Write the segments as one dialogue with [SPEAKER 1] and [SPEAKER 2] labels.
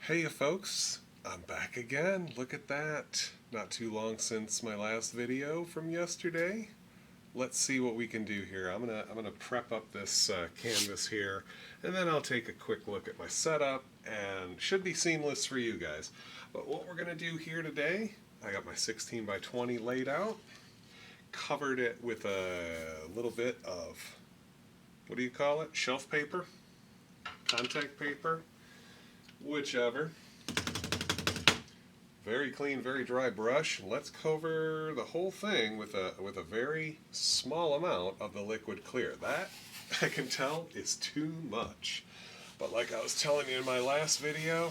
[SPEAKER 1] Hey folks, I'm back again. Look at that. Not too long since my last video from yesterday. Let's see what we can do here. I'm gonna prep up this canvas here, and then I'll take a quick look at my setup, and should be seamless for you guys. But what we're gonna do here today, I got my 16 by 20 laid out, covered it with a little bit of, what do you call it? Shelf paper, contact paper, whichever. Very clean, very dry brush. Let's cover the whole thing with a very small amount of the liquid clear. That, I can tell, is too much. But like I was telling you in my last video,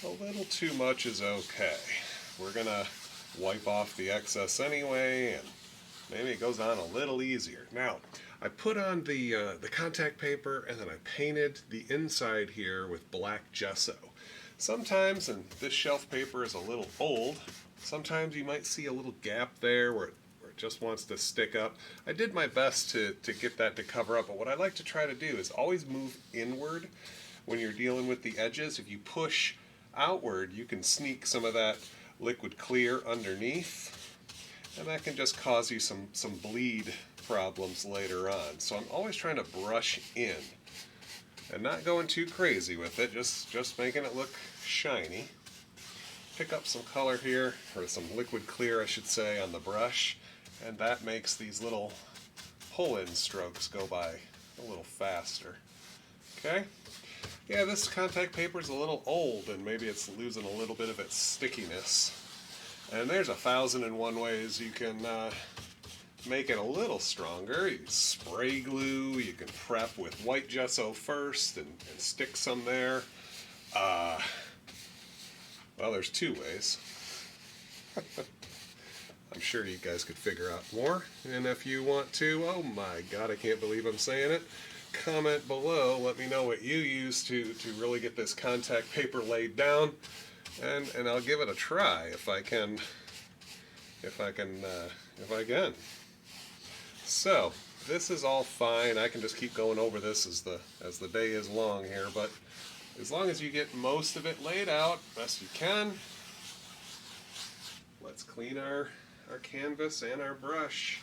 [SPEAKER 1] a little too much is okay. We're gonna wipe off the excess anyway, and maybe it goes on a little easier. Now, I put on the contact paper, and then I painted the inside here with black gesso. Sometimes, and this shelf paper is a little old, sometimes you might see a little gap there where it just wants to stick up. I did my best to get that to cover up, but what I like to try to do is always move inward when you're dealing with the edges. If you push outward, you can sneak some of that liquid clear underneath, and that can just cause you some bleed problems later on. So I'm always trying to brush in and not going too crazy with it, just making it look shiny. Pick up some color here, or some liquid clear I should say, on the brush, and that makes these little pull-in strokes go by a little faster. Okay? Yeah, this contact paper is a little old, and maybe it's losing a little bit of its stickiness. And there's 1,001 ways you can make it a little stronger. You can spray glue, you can prep with white gesso first and stick some there. Well, there's two ways. I'm sure you guys could figure out more, and if you want to, oh my god, I can't believe I'm saying it, comment below, let me know what you use to really get this contact paper laid down, and I'll give it a try if I can. So this is all fine. I can just keep going over this as the day is long here, but as long as you get most of it laid out best you can, let's clean our canvas and our brush.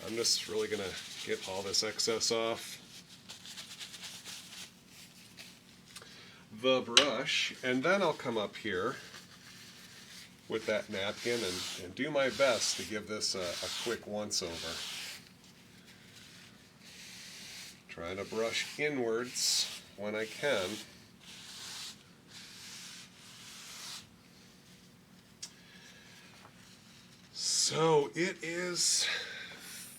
[SPEAKER 1] I'm just really gonna get all this excess off the brush, and then I'll come up here with that napkin and do my best to give this a quick once over. Trying to brush inwards when I can. So it is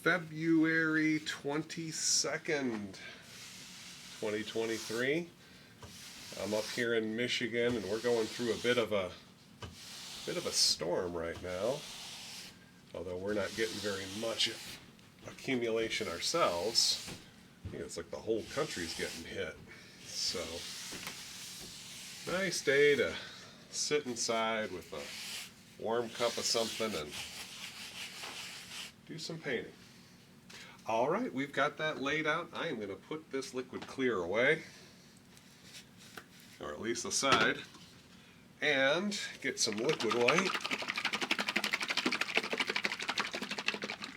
[SPEAKER 1] February 22nd, 2023. I'm up here in Michigan, and we're going through a bit of a storm right now, although we're not getting very much accumulation ourselves. I think it's like the whole country's getting hit. So, nice day to sit inside with a warm cup of something and do some painting. Alright, we've got that laid out. I am going to put this liquid clear away, or at least aside, and get some liquid white.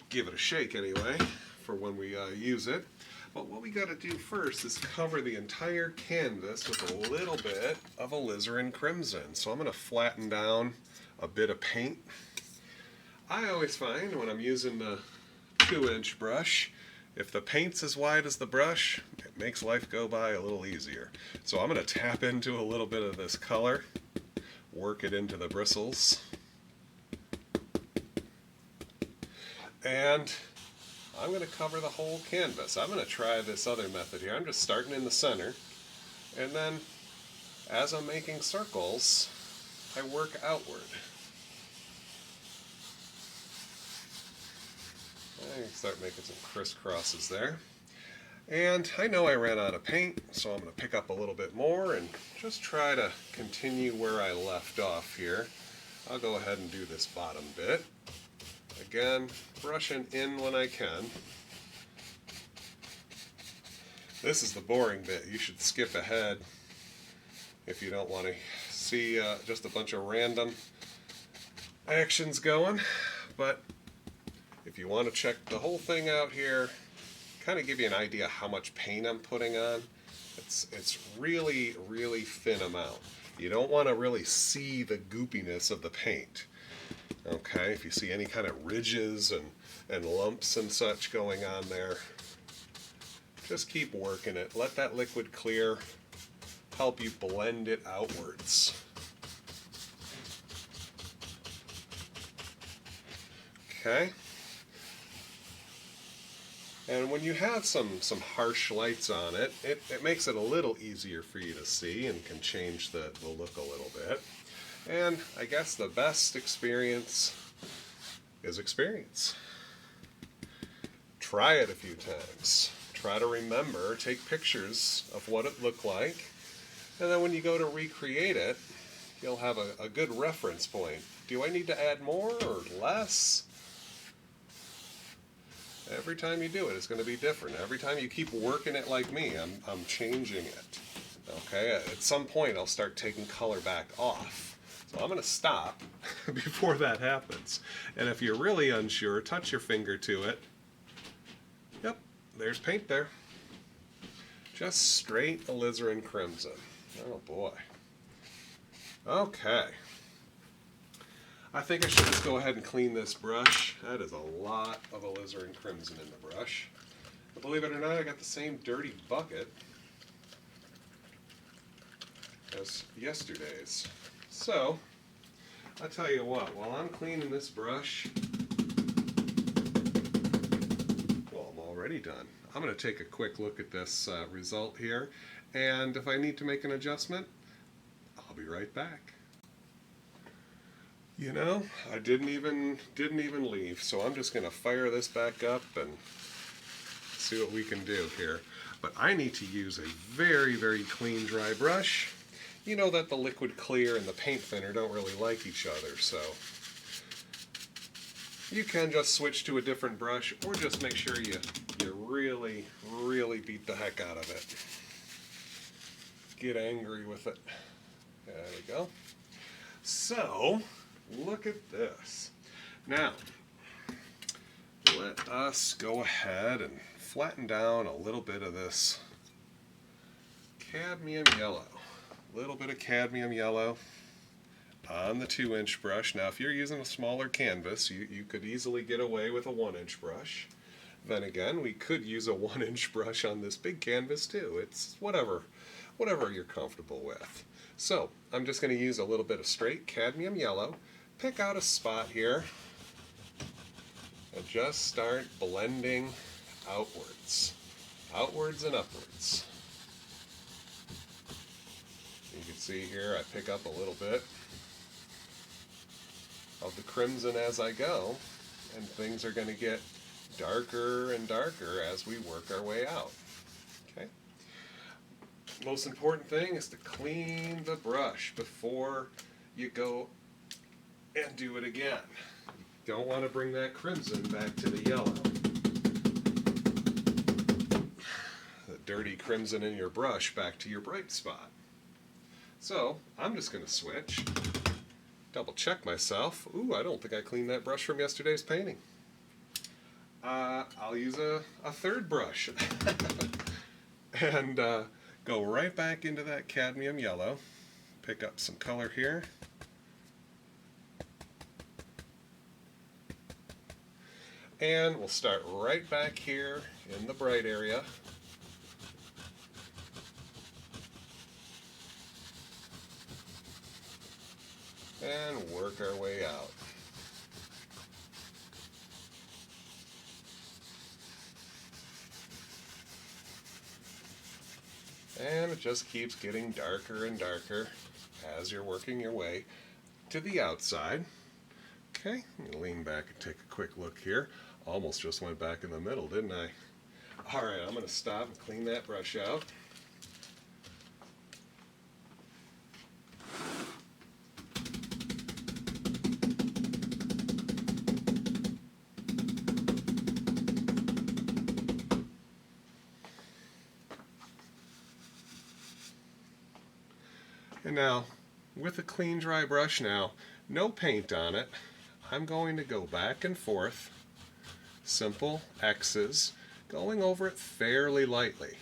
[SPEAKER 1] Give it a shake anyway for when we use it. But what we got to do first is cover the entire canvas with a little bit of alizarin crimson. So I'm going to flatten down a bit of paint. I always find when I'm using the 2-inch brush, if the paint's as wide as the brush, it makes life go by a little easier. So I'm going to tap into a little bit of this color, work it into the bristles, and I'm going to cover the whole canvas. I'm going to try this other method here. I'm just starting in the center, and then as I'm making circles, I work outward. I can start making some crisscrosses there. And I know I ran out of paint, so I'm going to pick up a little bit more and just try to continue where I left off here. I'll go ahead and do this bottom bit. Again, brushing in when I can. This is the boring bit. You should skip ahead if you don't want to see just a bunch of random actions going. But if you want to check the whole thing out here, kind of give you an idea how much paint I'm putting on, it's really, really thin amount. You don't want to really see the goopiness of the paint. Okay, if you see any kind of ridges and lumps and such going on there, just keep working it. Let that liquid clear help you blend it outwards. Okay. And when you have some harsh lights on it, it makes it a little easier for you to see and can change the look a little bit. And I guess the best experience is experience. Try it a few times. Try to remember, take pictures of what it looked like, and then when you go to recreate it, you'll have a good reference point. Do I need to add more or less? Every time you do it, it's going to be different. Every time you keep working it like me, I'm changing it. Okay, at some point I'll start taking color back off. So I'm going to stop before that happens. And if you're really unsure, touch your finger to it. Yep, there's paint there. Just straight alizarin crimson. Oh boy. Okay. I think I should just go ahead and clean this brush. That is a lot of alizarin crimson in the brush. But believe it or not, I got the same dirty bucket as yesterday's. So, I'll tell you what, while I'm cleaning this brush, well, I'm already done. I'm going to take a quick look at this result here, and if I need to make an adjustment, I'll be right back. You know, I didn't even leave, so I'm just going to fire this back up and see what we can do here. But I need to use a very, very clean dry brush. You know that the liquid clear and the paint thinner don't really like each other, so you can just switch to a different brush, or just make sure you really, really beat the heck out of it. Get angry with it. There we go. So, look at this. Now, let us go ahead and flatten down a little bit of this cadmium yellow. A little bit of cadmium yellow on the 2-inch brush. Now, if you're using a smaller canvas, you could easily get away with a 1-inch brush. Then again, we could use a 1-inch brush on this big canvas too. It's whatever you're comfortable with. So, I'm just going to use a little bit of straight cadmium yellow, pick out a spot here, and just start blending outwards. Outwards and upwards. You can see here I pick up a little bit of the crimson as I go, and things are going to get darker and darker as we work our way out. Okay. Most important thing is to clean the brush before you go and do it again. You don't want to bring that crimson back to the yellow. The dirty crimson in your brush back to your bright spot. So, I'm just going to switch, double check myself. Ooh, I don't think I cleaned that brush from yesterday's painting. I'll use a third brush and go right back into that cadmium yellow, pick up some color here, and we'll start right back here in the bright area. And work our way out. And it just keeps getting darker and darker as you're working your way to the outside. Okay, let me lean back and take a quick look here. Almost just went back in the middle, didn't I? Alright, I'm going to stop and clean that brush out. And now, with a clean dry brush now, no paint on it, I'm going to go back and forth, simple X's, going over it fairly lightly.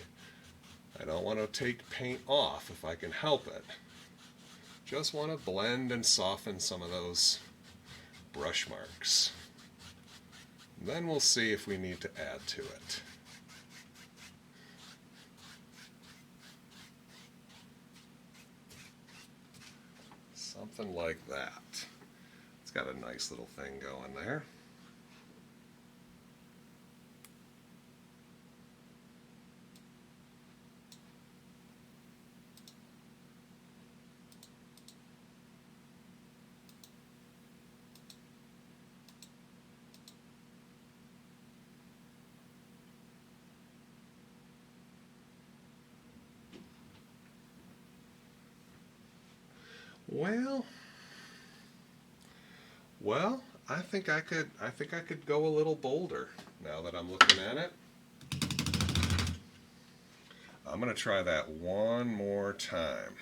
[SPEAKER 1] I don't want to take paint off if I can help it. Just want to blend and soften some of those brush marks. Then we'll see if we need to add to it. Something like that. It's got a nice little thing going there. Well, I think I could go a little bolder now that I'm looking at it. I'm going to try that one more time.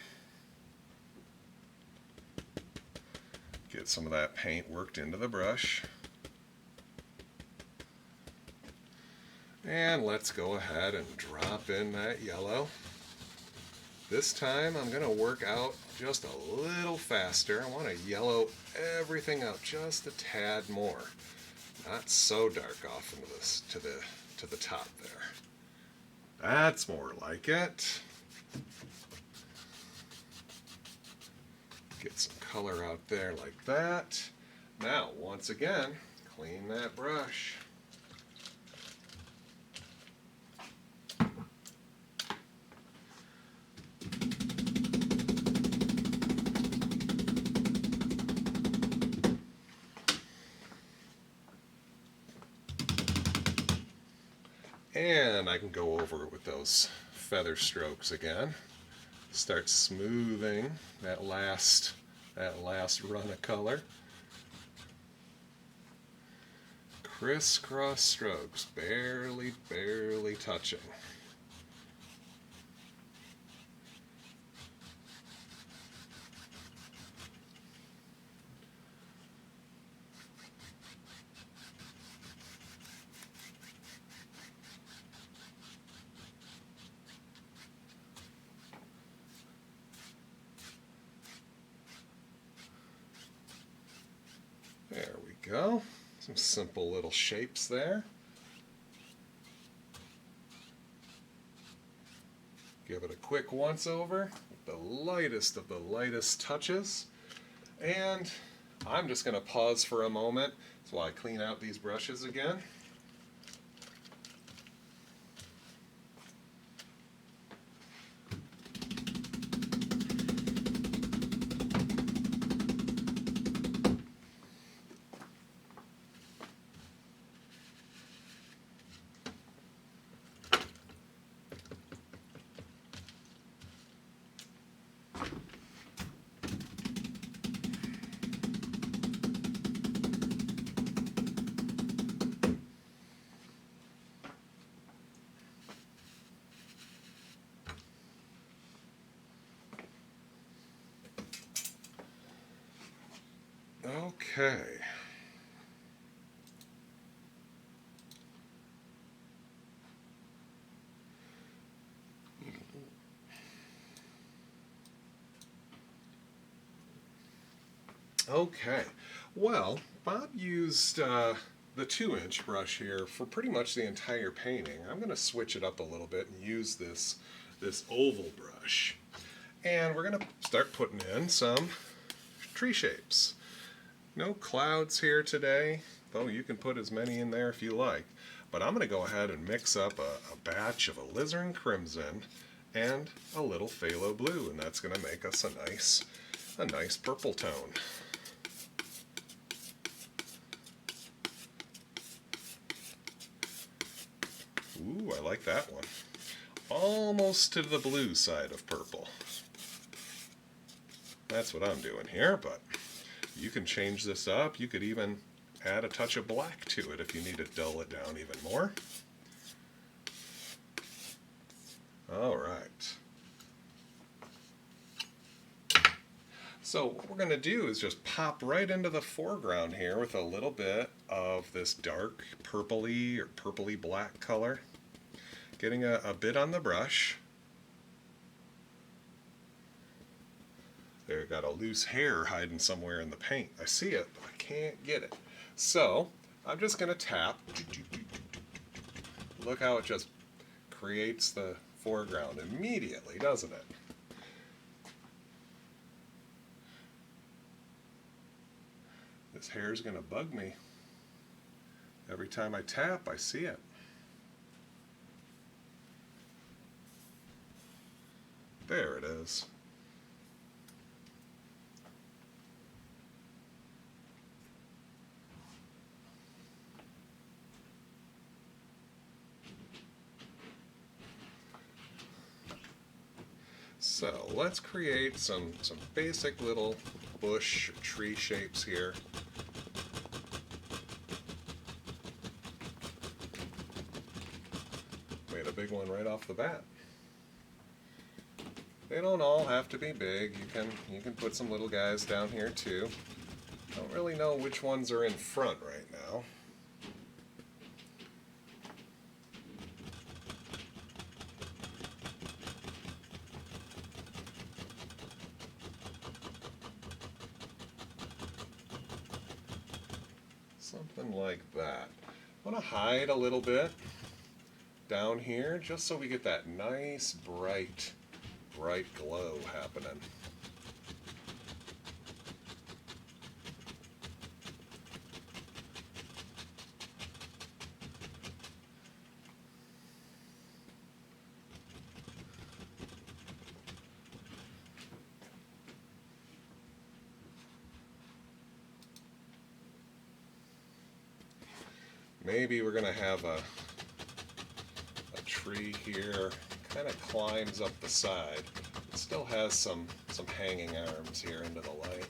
[SPEAKER 1] Get some of that paint worked into the brush. And let's go ahead and drop in that yellow. This time I'm going to work out just a little faster. I want to yellow everything out just a tad more. Not so dark off into this to the top there. That's more like it. Get some color out there like that. Now, once again, clean that brush. And I can go over it with those feather strokes again. Start smoothing that last run of color. Crisscross strokes, barely touching. There we go. Some simple little shapes there. Give it a quick once over with the lightest of the lightest touches. And I'm just going to pause for a moment while I clean out these brushes again. Okay. Okay. Well, Bob used the 2-inch brush here for pretty much the entire painting. I'm going to switch it up a little bit and use this oval brush. And we're going to start putting in some tree shapes. No clouds here today, though you can put as many in there if you like. But I'm going to go ahead and mix up a batch of alizarin crimson and a little phthalo blue, and that's going to make us a nice purple tone. Ooh, I like that one. Almost to the blue side of purple. That's what I'm doing here, but you can change this up. You could even add a touch of black to it if you need to dull it down even more. All right. So what we're going to do is just pop right into the foreground here with a little bit of this dark purpley or purpley black color. Getting a bit on the brush. There, got a loose hair hiding somewhere in the paint. I see it, but I can't get it. So I'm just going to tap. Look how it just creates the foreground immediately, doesn't it? This hair is going to bug me. Every time I tap, I see it. There it is. So let's create some basic little bush or tree shapes here. Made a big one right off the bat. They don't all have to be big. You can put some little guys down here too. Don't really know which ones are in front right now. Something like that. I want to hide a little bit down here just so we get that nice bright glow happening. Maybe we're going to have a tree here, kind of climbs up the side. It still has some hanging arms here into the light.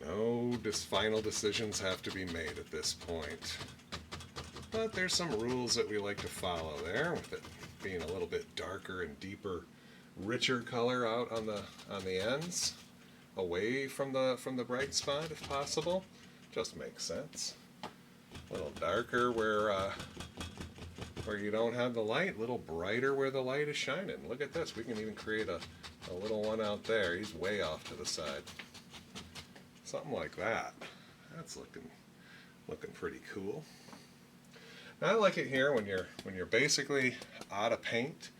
[SPEAKER 1] No final decisions have to be made at this point. But there's some rules that we like to follow there, with it being a little bit darker and deeper, richer color out on the ends, away from the bright spot if possible. Just makes sense. A little darker where you don't have the light, a little brighter where the light is shining. Look at this, we can even create a little one out there. He's way off to the side. Something like that. That's looking pretty cool. Now, I like it here when you're basically out of paint.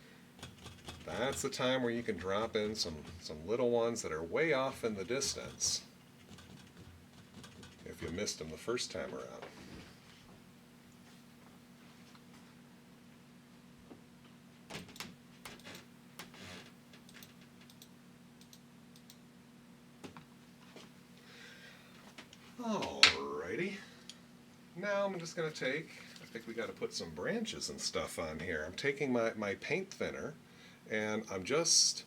[SPEAKER 1] That's the time where you can drop in some little ones that are way off in the distance if you missed them the first time around. Alrighty. Now I'm just going to take, I think we got to put some branches and stuff on here. I'm taking my paint thinner and I'm just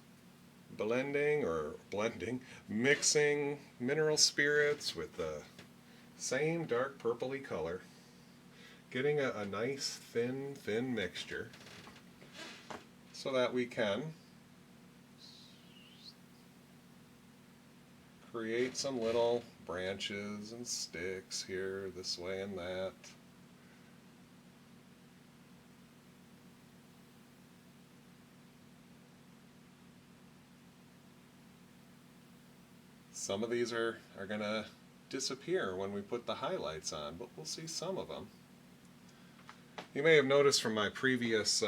[SPEAKER 1] mixing mineral spirits with the same dark purpley color, getting a nice thin mixture so that we can create some little branches and sticks here, this way and that. Some of these are going to disappear when we put the highlights on, but we'll see some of them. You may have noticed from my previous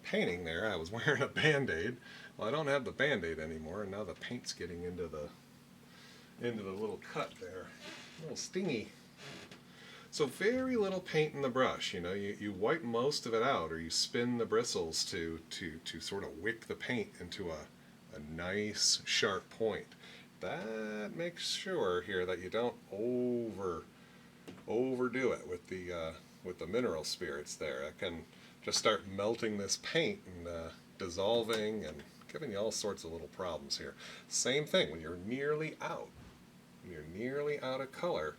[SPEAKER 1] painting there, I was wearing a Band-Aid. Well, I don't have the Band-Aid anymore, and now the paint's getting into the little cut there. A little stingy. So very little paint in the brush. You wipe most of it out, or you spin the bristles to sort of wick the paint into a nice sharp point. That makes sure here that you don't overdo it with the mineral spirits there. It can just start melting this paint and dissolving and giving you all sorts of little problems here. Same thing when you're nearly out. When you're nearly out of color,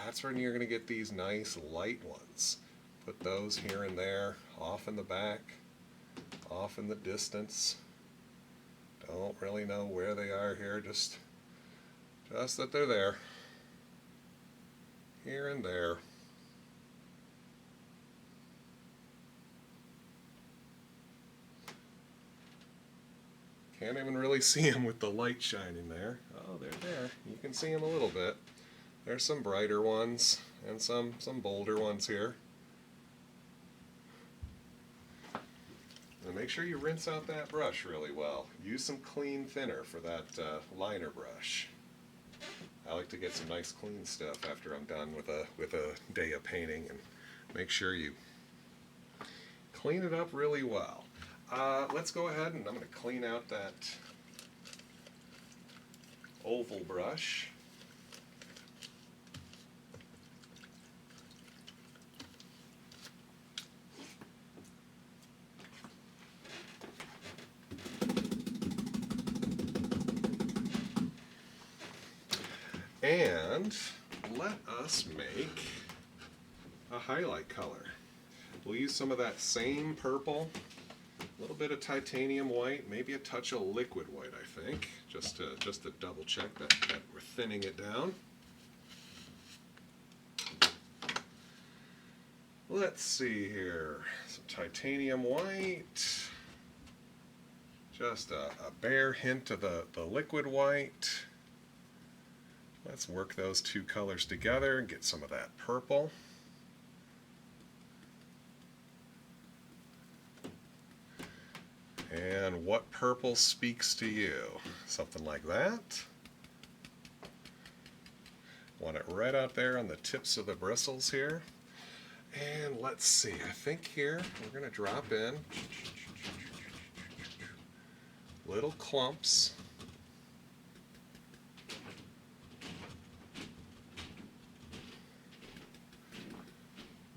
[SPEAKER 1] that's when you're going to get these nice light ones. Put those here and there, off in the back, off in the distance. Don't really know where they are here, just that they're there. Here and there. Can't even really see them with the light shining there. Oh, they're there. You can see them a little bit. There's some brighter ones and some bolder ones here. And make sure you rinse out that brush really well. Use some clean thinner for that liner brush. I like to get some nice clean stuff after I'm done with a day of painting, and make sure you clean it up really well. Let's go ahead and I'm going to clean out that oval brush. And let us make a highlight color. We'll use some of that same purple, a little bit of titanium white, maybe a touch of liquid white, I think, just to double check that we're thinning it down. Let's see here, some titanium white, just a bare hint of the liquid white. Let's work those two colors together and get some of that purple. And what purple speaks to you? Something like that. Want it right out there on the tips of the bristles here. And let's see, I think here we're going to drop in little clumps.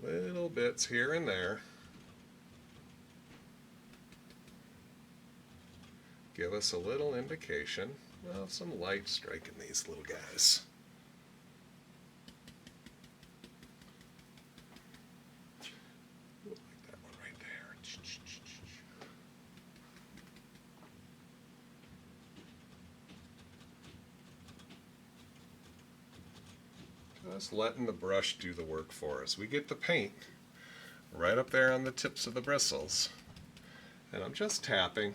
[SPEAKER 1] Little bits here and there. Give us a little indication of some light striking these little guys. Like that one right there. Just letting the brush do the work for us. We get the paint right up there on the tips of the bristles, and I'm just tapping.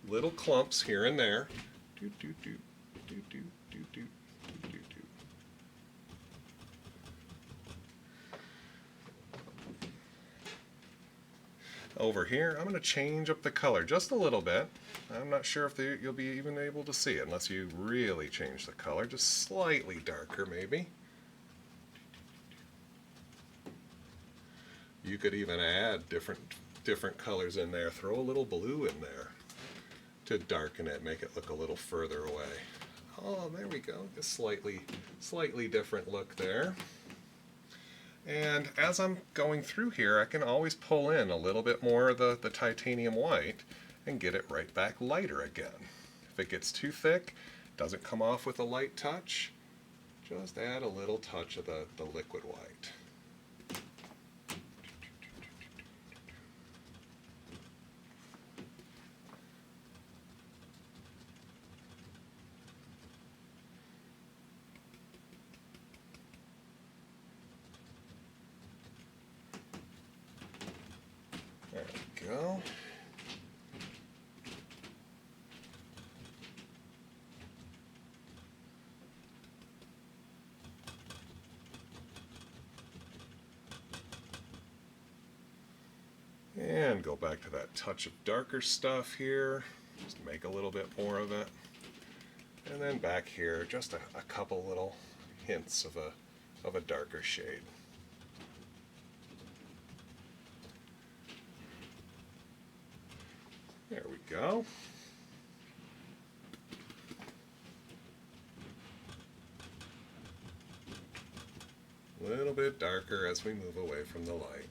[SPEAKER 1] Little clumps here and there. Over here, I'm going to change up the color just a little bit. I'm not sure if you'll be even able to see it unless you really change the color, just slightly darker maybe. You could even add different colors in there. Throw a little blue in there to darken it, make it look a little further away. Oh, there we go. A slightly different look there. And as I'm going through here, I can always pull in a little bit more of the titanium white and get it right back lighter again. If it gets too thick, doesn't come off with a light touch, just add a little touch of the liquid white. There we go. And go back to that touch of darker stuff here. Just make a little bit more of it. And then back here, just a couple little hints of a darker shade. There we go. A little bit darker as we move away from the light.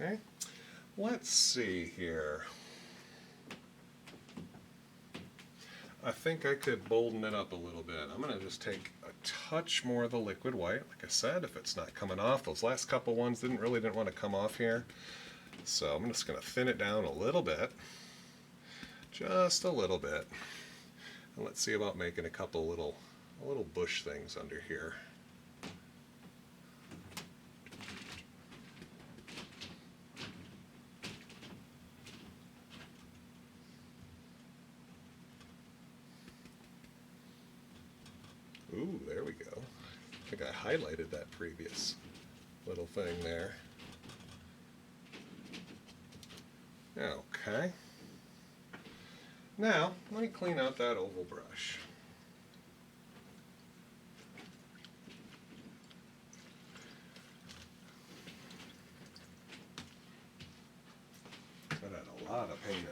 [SPEAKER 1] Okay, let's see here. I think I could bolden it up a little bit. I'm going to just take a touch more of the liquid white. Like I said, if it's not coming off, those last couple ones didn't want to come off here. So I'm just going to thin it down a little bit. Just a little bit. And let's see about making a couple little bush things under here. Ooh, there we go. I think I highlighted that previous little thing there. Okay. Now, let me clean out that oval brush. That had a lot of paint in it.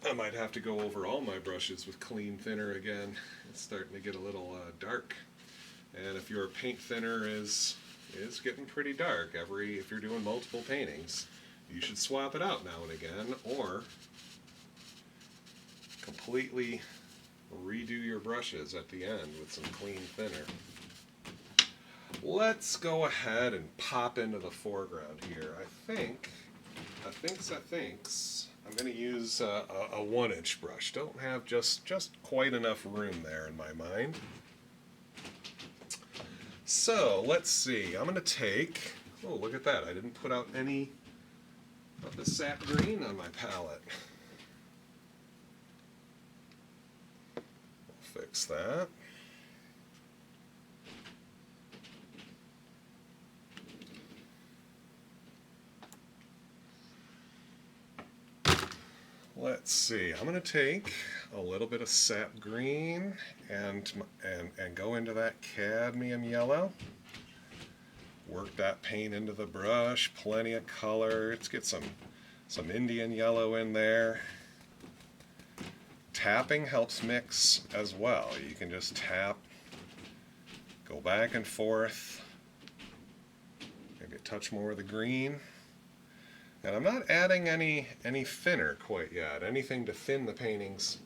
[SPEAKER 1] I might have to go over all my brushes with clean thinner again. It's starting to get a little dark. And if your paint thinner is getting pretty dark, if you're doing multiple paintings, you should swap it out now and again, or completely redo your brushes at the end with some clean thinner. Let's go ahead and pop into the foreground here. I think I'm going to use a 1-inch brush. Don't have just quite enough room there in my mind. So let's see. I'm going to take, oh, look at that. I didn't put out any of the sap green on my palette. We'll fix that. Let's see, I'm going to take a little bit of sap green and go into that cadmium yellow. Work that paint into the brush, plenty of color. Let's get some Indian yellow in there. Tapping helps mix as well. You can just tap, go back and forth, maybe a touch more of the green. And I'm not adding any thinner quite yet. Anything to thin the paintings,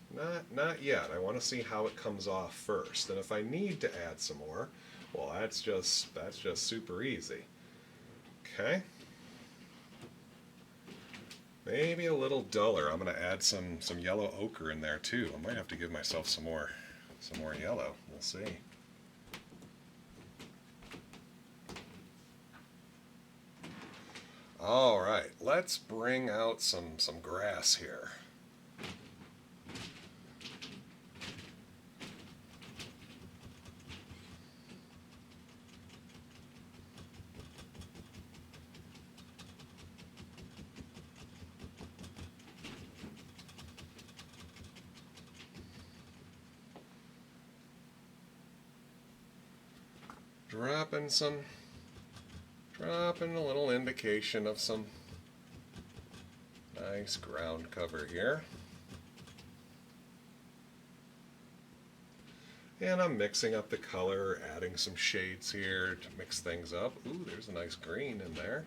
[SPEAKER 1] not yet. I want to see how it comes off first. And if I need to add some more, well, that's just super easy. Okay. Maybe a little duller. I'm going to add some yellow ochre in there too. I might have to give myself some more yellow. We'll see. All right, let's bring out some grass here. Dropping a little indication of some nice ground cover here. And I'm mixing up the color, adding some shades here to mix things up. Ooh, there's a nice green in there.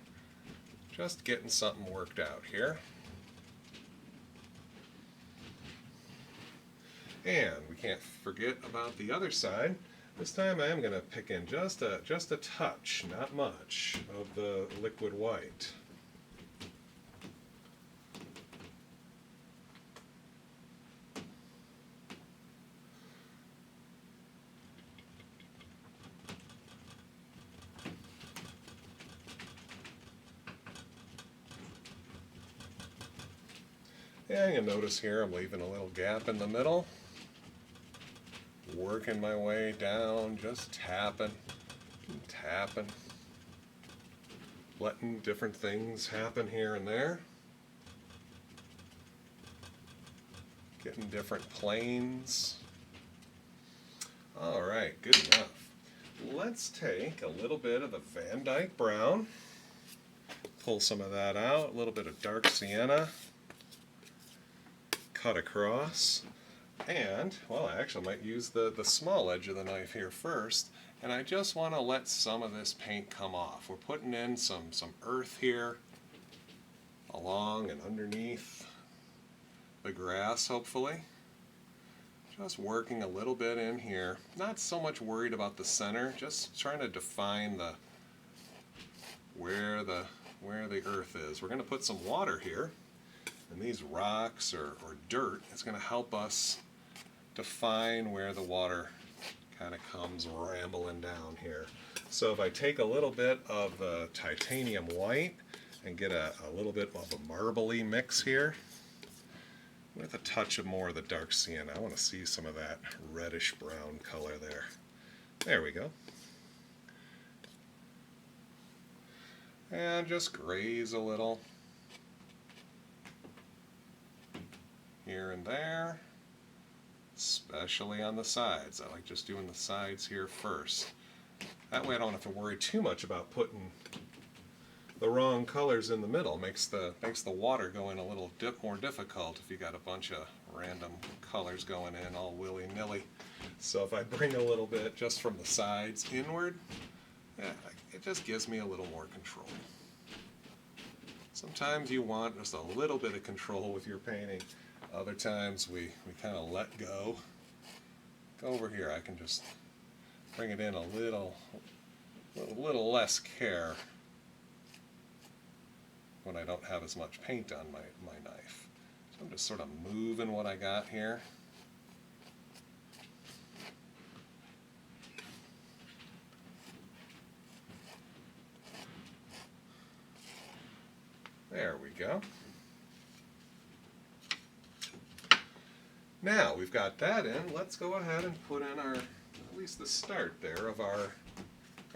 [SPEAKER 1] Just getting something worked out here. And we can't forget about the other side. This time I am going to pick in just a touch, not much, of the liquid white. And you'll notice here I'm leaving a little gap in the middle. Working my way down, just tapping, letting different things happen here and there. Getting different planes. All right, good enough. Let's take a little bit of the Van Dyke brown, pull some of that out, a little bit of dark sienna, cut across. And, well, I actually might use the small edge of the knife here first And I just want to let some of this paint come off. We're putting in some earth here along and underneath the grass, hopefully. Just working a little bit in here. Not so much worried about the center, just trying to define where the earth is. We're going to put some water here, and these rocks or dirt is going to help us define where the water kind of comes rambling down here. So if I take a little bit of the titanium white and get a little bit of a marbly mix here with a touch of more of the dark sienna. I want to see some of that reddish brown color there. There we go. And just graze a little here and there, especially on the sides. I like just doing the sides here first. That way I don't have to worry too much about putting the wrong colors in the middle. Makes the water go in a little more difficult if you got a bunch of random colors going in all willy-nilly. So if I bring a little bit just from the sides inward, yeah, it just gives me a little more control. Sometimes you want just a little bit of control with your painting. Other times we kind of let go. Go over here, I can just bring it in a little less care when I don't have as much paint on my knife. So I'm just sort of moving what I got here. There we go. Now we've got that in, let's go ahead and put in at least the start there of our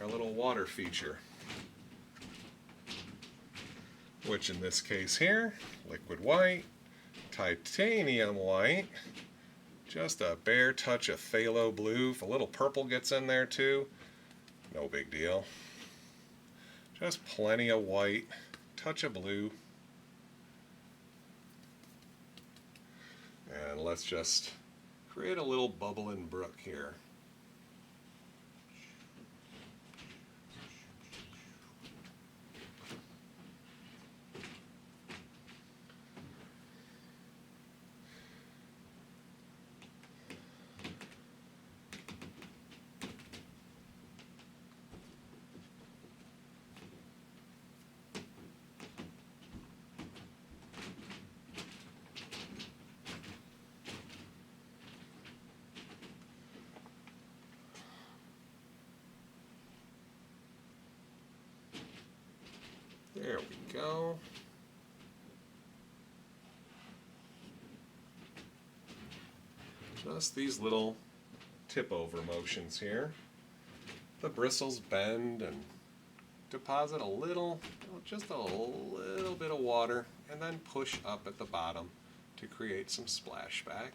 [SPEAKER 1] little water feature. Which in this case here, liquid white, titanium white, just a bare touch of phthalo blue. If a little purple gets in there too, no big deal. Just plenty of white, touch of blue. And let's just create a little bubbling brook here. There we go. Just these little tip-over motions here. The bristles bend and deposit just a little bit of water, and then push up at the bottom to create some splashback.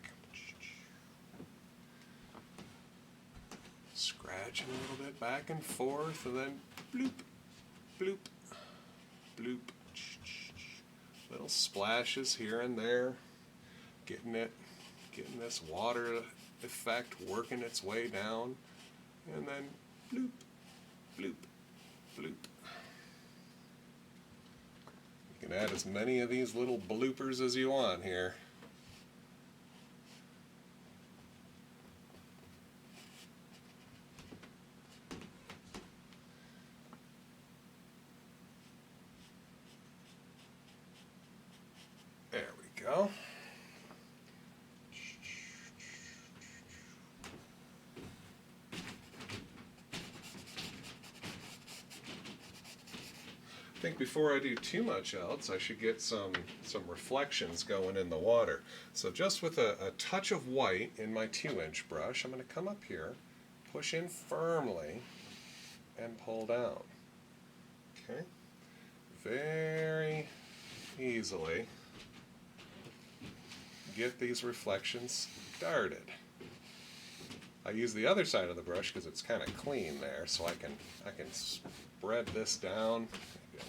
[SPEAKER 1] Scratching a little bit back and forth, and then bloop, bloop, bloop. Little splashes here and there, getting this water effect working its way down, and then bloop, bloop, bloop. You can add as many of these little bloopers as you want here. There we go. I think before I do too much else, I should get some reflections going in the water. So just with a touch of white in my 2-inch brush, I'm going to come up here, push in firmly, and pull down. Okay? Very easily get these reflections started. I use the other side of the brush because it's kind of clean there, so I can spread this down.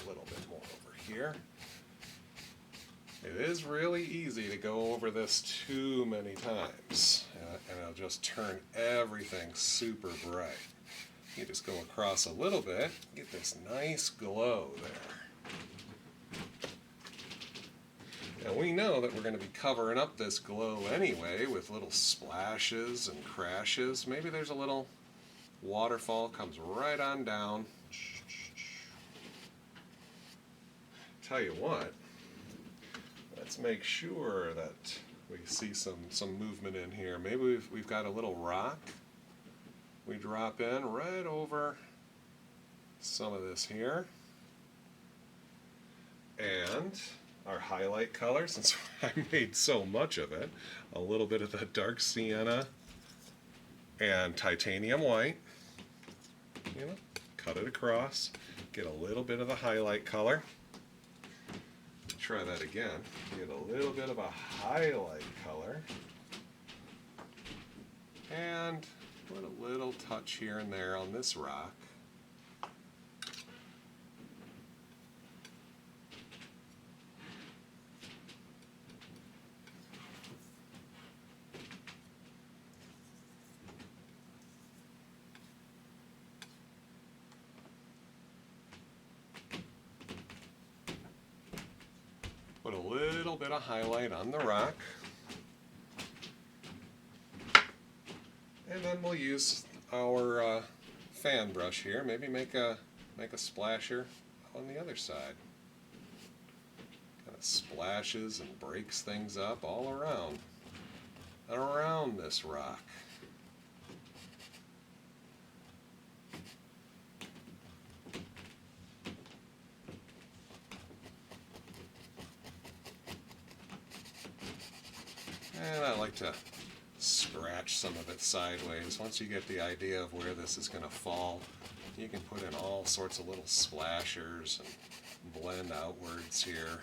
[SPEAKER 1] A little bit more over here. It is really easy to go over this too many times, and it'll just turn everything super bright. You just go across a little bit, get this nice glow there. Now we know that we're going to be covering up this glow anyway with little splashes and crashes. Maybe there's a little waterfall comes right on down. Tell you what, let's make sure that we see some movement in here. Maybe we've got a little rock. We drop in right over some of this here. And our highlight color, since I made so much of it, a little bit of the dark sienna and titanium white. You know, cut it across, get a little bit of the highlight color. Try that again. Get a little bit of a highlight color. And put a little touch here and there on this rock. Put a little bit of highlight on the rock. And then we'll use our fan brush here. Maybe make a splasher on the other side. Kind of splashes and breaks things up all around this rock. And I like to scratch some of it sideways. Once you get the idea of where this is going to fall, you can put in all sorts of little splashers and blend outwards here.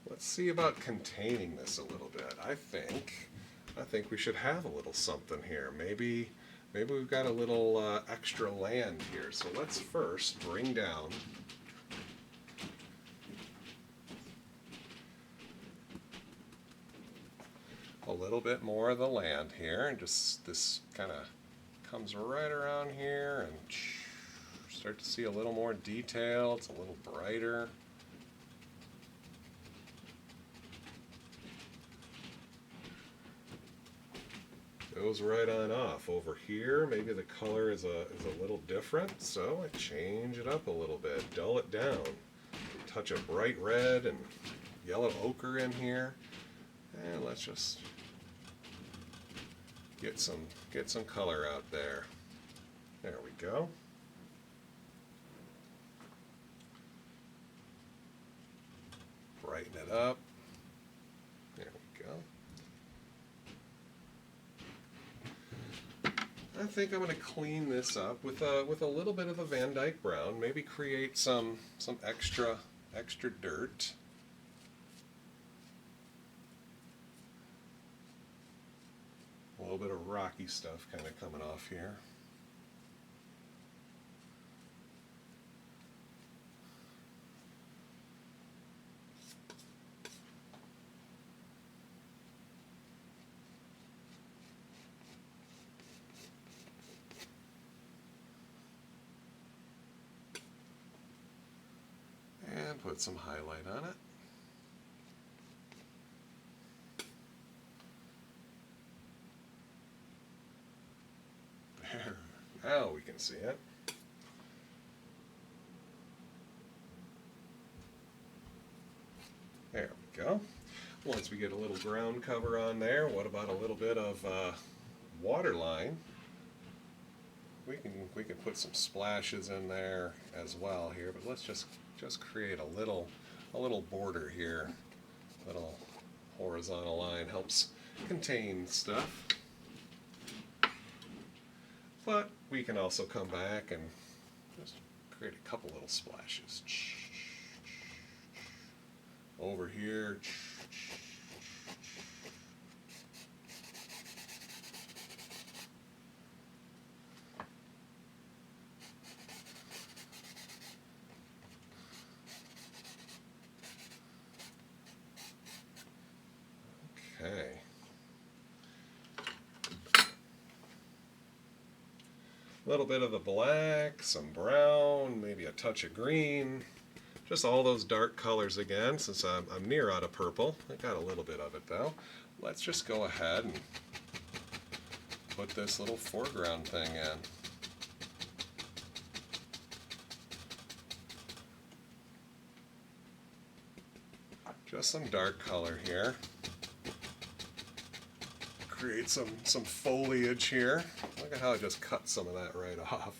[SPEAKER 1] Let's see about containing this a little bit. I think we should have a little something here. Maybe we've got a little extra land here. So let's first bring down a little bit more of the land here, and just this kind of comes right around here, and start to see a little more detail. It's a little brighter. Goes right on off. Over here, maybe the color is a little different, so I change it up a little bit, dull it down. Touch of bright red and yellow ochre in here, and let's just get some color out there. There we go. Brighten it up. There we go. I think I'm going to clean this up with a little bit of the Van Dyke brown. Maybe create some extra dirt. A little bit of rocky stuff kind of coming off here. And put some highlight on it. There. Now we can see it. There we go. Once we get a little ground cover on there, what about a little bit of waterline? We can put some splashes in there as well here, but let's just create a little border here. Little horizontal line helps contain stuff. But we can also come back and just create a couple little splashes. Over here. A little bit of the black, some brown, maybe a touch of green. Just all those dark colors again, since I'm near out of purple. I got a little bit of it though. Let's just go ahead and put this little foreground thing in. Just some dark color here. Create some foliage here. Look at how I just cut some of that right off.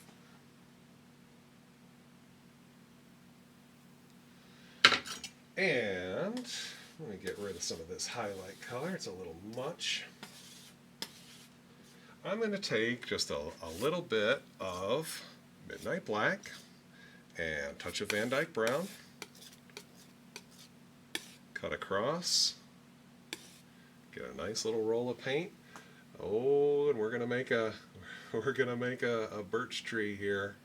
[SPEAKER 1] And let me get rid of some of this highlight color. It's a little much. I'm going to take just a little bit of Midnight Black and a touch of Van Dyke Brown. Cut across. Get a nice little roll of paint. Oh, and we're gonna make a birch tree here.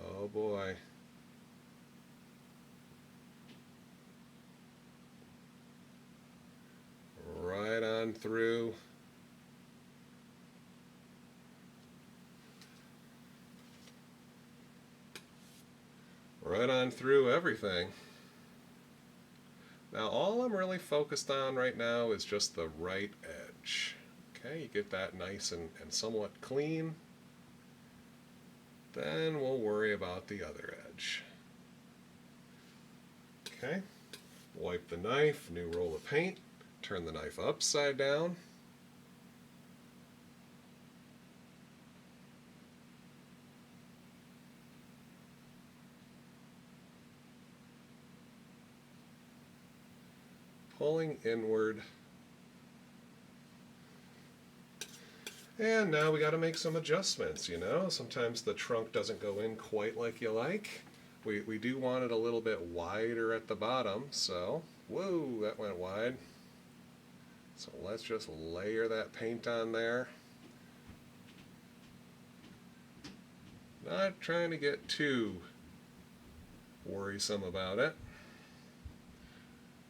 [SPEAKER 1] Oh boy. Right on through. Right on through everything. Now all I'm really focused on right now is just the right edge. Okay, you get that nice and somewhat clean. Then we'll worry about the other edge. Okay, wipe the knife, new roll of paint, turn the knife upside down. Pulling inward. And now we got to make some adjustments, you know. Sometimes the trunk doesn't go in quite like you like. We do want it a little bit wider at the bottom, so, whoa, that went wide. So let's just layer that paint on there. Not trying to get too worrisome about it.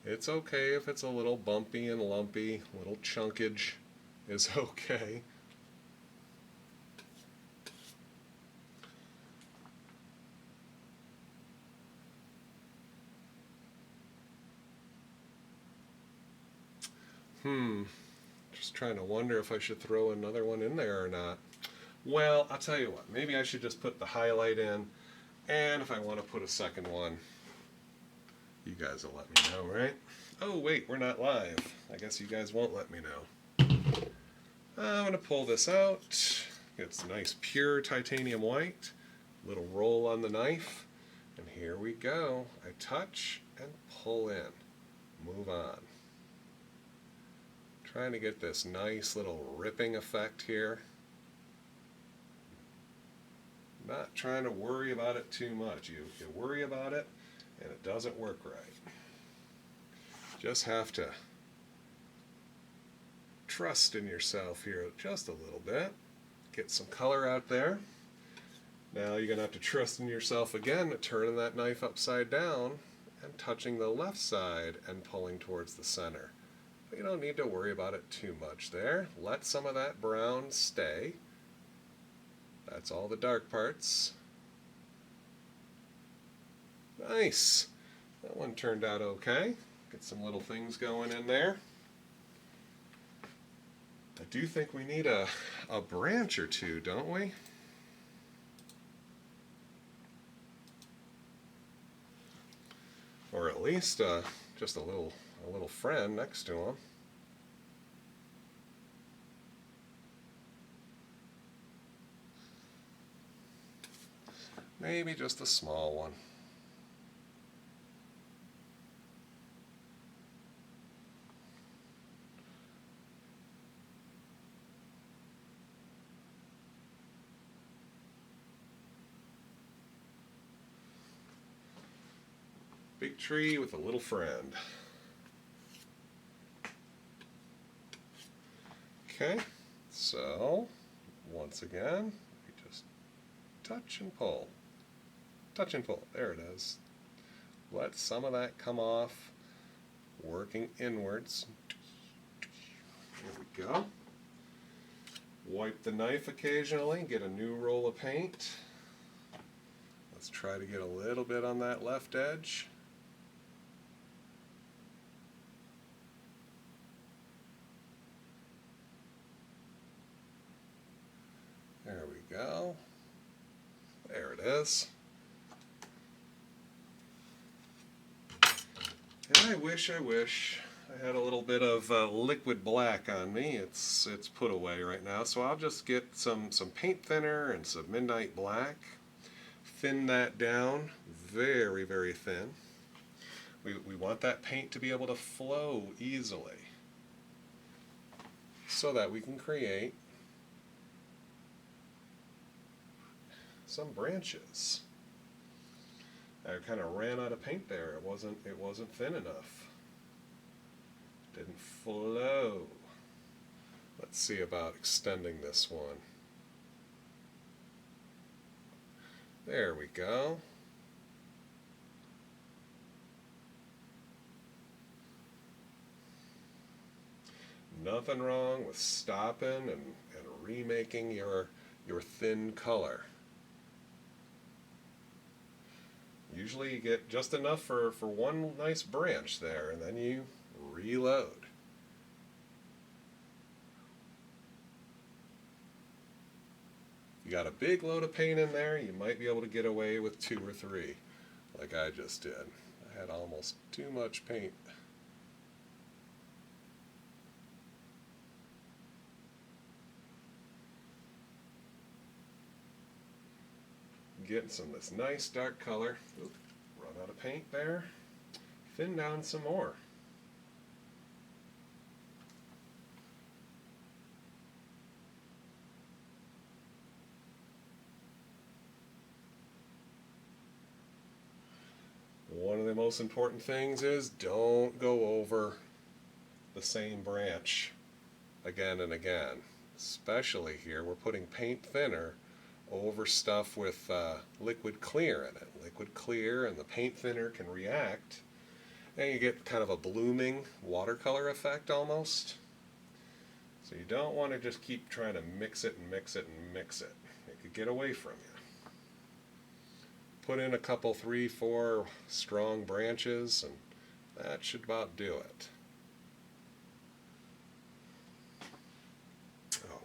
[SPEAKER 1] It's okay if it's a little bumpy and lumpy, little chunkage is okay. Just trying to wonder if I should throw another one in there or not. Well, I'll tell you what, maybe I should just put the highlight in, and if I want to put a second one, you guys will let me know, right? Oh wait, we're not live. I guess you guys won't let me know. I'm going to pull this out. It's nice pure titanium white. Little roll on the knife. And here we go. I touch and pull in. Move on. Trying to get this nice little ripping effect here. Not trying to worry about it too much. You worry about it and it doesn't work right. Just have to trust in yourself here just a little bit. Get some color out there. Now you're going to have to trust in yourself again, turning that knife upside down and touching the left side and pulling towards the center. But you don't need to worry about it too much there. Let some of that brown stay. That's all the dark parts. Nice. That one turned out okay. Get some little things going in there. I do think we need a branch or two, don't we? Or at least just a little friend next to him. Maybe just a small one. Big tree with a little friend. Okay, so once again, we just touch and pull. Touch and pull. There it is. Let some of that come off, working inwards. There we go. Wipe the knife occasionally, get a new roll of paint. Let's try to get a little bit on that left edge. There we go. There it is. And I wish I had a little bit of liquid black on me. It's put away right now, so I'll just get some paint thinner and some midnight black. Thin that down very, very thin. We want that paint to be able to flow easily so that we can create some branches. I kind of ran out of paint there. It wasn't thin enough. Didn't flow. Let's see about extending this one. There we go. Nothing wrong with stopping and remaking your thin color. Usually you get just enough for one nice branch there, and then you reload. You got a big load of paint in there, you might be able to get away with 2 or 3, like I just did. I had almost too much paint. Getting some of this nice dark color. Oop, run out of paint there. Thin down some more. One of the most important things is don't go over the same branch again and again. Especially here, we're putting paint thinner over stuff with liquid clear in it. Liquid clear and the paint thinner can react, and you get kind of a blooming watercolor effect almost. So you don't want to just keep trying to mix it and mix it and mix it. It could get away from you. Put in a couple, 3, 4 strong branches, and that should about do it.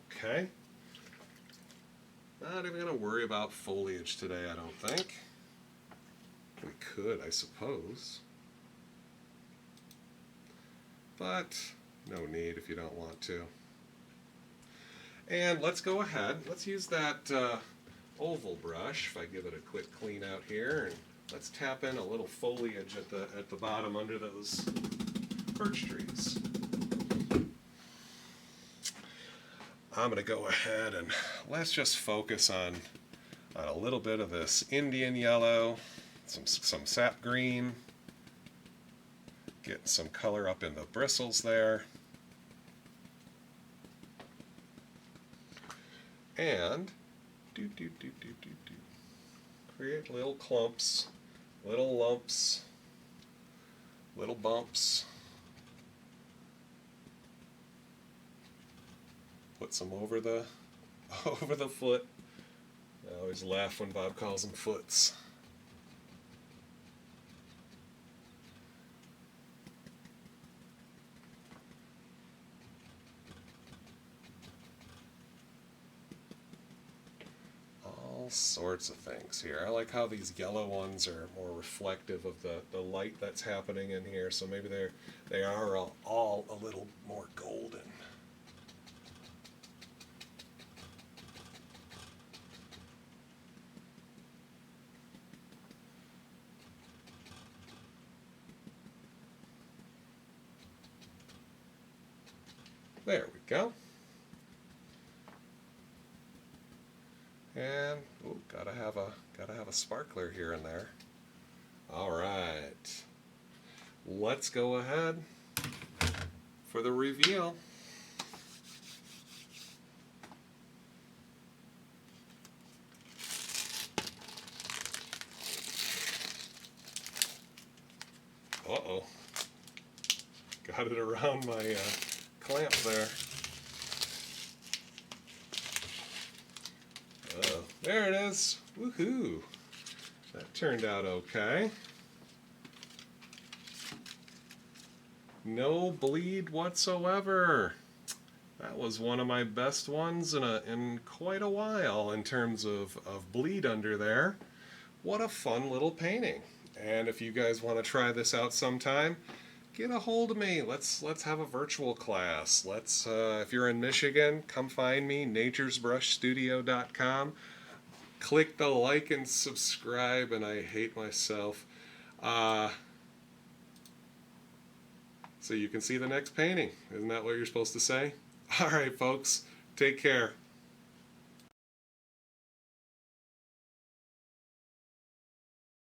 [SPEAKER 1] Okay. Not even going to worry about foliage today, I don't think. We could, I suppose. But no need if you don't want to. And let's go ahead. Let's use that oval brush, if I give it a quick clean out here, and let's tap in a little foliage at the bottom under those birch trees. I'm going to go ahead and let's just focus on a little bit of this Indian yellow, some sap green, get some color up in the bristles there, and create little clumps, little lumps, little bumps. Put some over the foot. I always laugh when Bob calls them foots. All sorts of things here. I like how these yellow ones are more reflective of the light that's happening in here, so maybe they are all a little more golden. There we go. And gotta have a sparkler here and there. All right. Let's go ahead for the reveal. Uh-oh. Got it around my clamp there. There it is. Woohoo! That turned out okay. No bleed whatsoever. That was one of my best ones in quite a while in terms of bleed under there. What a fun little painting. And if you guys want to try this out sometime, get a hold of me. Let's have a virtual class. Let's if you're in Michigan, come find me, naturesbrushstudio.com. Click the like and subscribe, and I hate myself. So you can see the next painting. Isn't that what you're supposed to say? All right, folks. Take care.